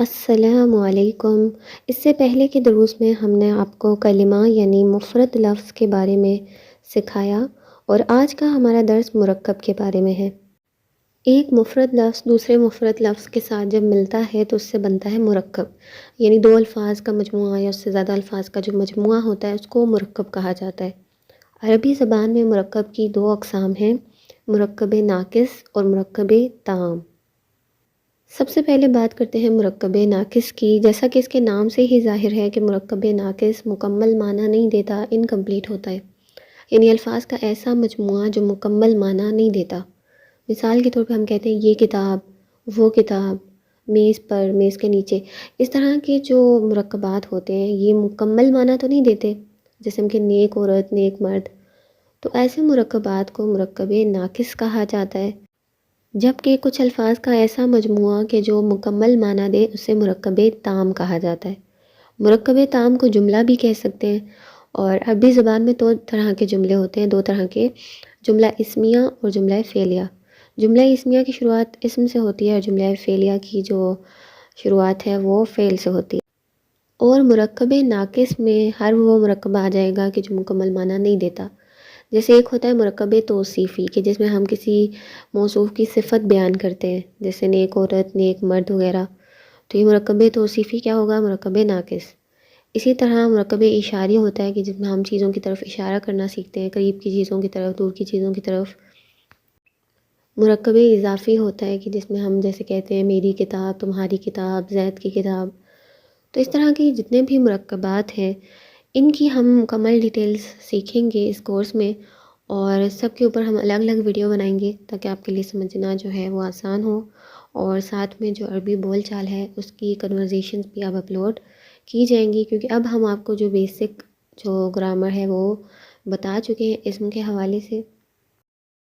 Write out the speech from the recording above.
السلام علیکم۔ اس سے پہلے کے دروس میں ہم نے آپ کو کلمہ یعنی مفرد لفظ کے بارے میں سکھایا اور آج کا ہمارا درس مرکب کے بارے میں ہے۔ ایک مفرد لفظ دوسرے مفرد لفظ کے ساتھ جب ملتا ہے تو اس سے بنتا ہے مرکب، یعنی دو الفاظ کا مجموعہ یا اس سے زیادہ الفاظ کا جو مجموعہ ہوتا ہے اس کو مرکب کہا جاتا ہے۔ عربی زبان میں مرکب کی دو اقسام ہیں، مرکب ناقص اور مرکب تام۔ سب سے پہلے بات کرتے ہیں مرکب ناقص کی۔ جیسا کہ اس کے نام سے ہی ظاہر ہے کہ مرکب ناقص مکمل معنی نہیں دیتا، انکمپلیٹ ہوتا ہے، یعنی الفاظ کا ایسا مجموعہ جو مکمل معنی نہیں دیتا۔ مثال کے طور پہ ہم کہتے ہیں یہ کتاب، وہ کتاب، میز پر، میز کے نیچے۔ اس طرح کے جو مرکبات ہوتے ہیں یہ مکمل معنی تو نہیں دیتے، جیسے کہ نیک عورت، نیک مرد، تو ایسے مرکبات کو مرکب ناقص کہا جاتا ہے۔ جبکہ کچھ الفاظ کا ایسا مجموعہ کہ جو مکمل معنی دے اسے مرکب تام کہا جاتا ہے۔ مرکب تام کو جملہ بھی کہہ سکتے ہیں، اور عربی زبان میں دو طرح کے جملے ہوتے ہیں، دو طرح کے، جملہ اسمیہ اور جملہ فعلیہ۔ جملہ اسمیہ کی شروعات اسم سے ہوتی ہے اور جملہ فعلیہ کی جو شروعات ہے وہ فعل سے ہوتی ہے۔ اور مرکب ناقص میں ہر وہ مرکب آ جائے گا کہ جو مکمل معنی نہیں دیتا۔ جیسے ایک ہوتا ہے مرکب توصیفی کہ جس میں ہم کسی موصوف کی صفت بیان کرتے ہیں، جیسے نیک عورت، نیک مرد وغیرہ، تو یہ مرکب توصیفی کیا ہوگا؟ مرکب ناقص۔ اسی طرح مرکب اشاری ہوتا ہے کہ جس میں ہم چیزوں کی طرف اشارہ کرنا سیکھتے ہیں، قریب کی چیزوں کی طرف، دور کی چیزوں کی طرف۔ مرکب اضافی ہوتا ہے کہ جس میں ہم جیسے کہتے ہیں میری کتاب، تمہاری کتاب، زید کی کتاب۔ تو اس طرح کی جتنے بھی مرکبات ہیں ان کی ہم مکمل ڈیٹیلز سیکھیں گے اس کورس میں، اور سب کے اوپر ہم الگ الگ ویڈیو بنائیں گے تاکہ آپ کے لیے سمجھنا جو ہے وہ آسان ہو، اور ساتھ میں جو عربی بول چال ہے اس کی کنورزیشنز بھی اب اپلوڈ کی جائیں گی، کیونکہ اب ہم آپ کو جو بیسک جو گرامر ہے وہ بتا چکے ہیں اسم کے حوالے سے۔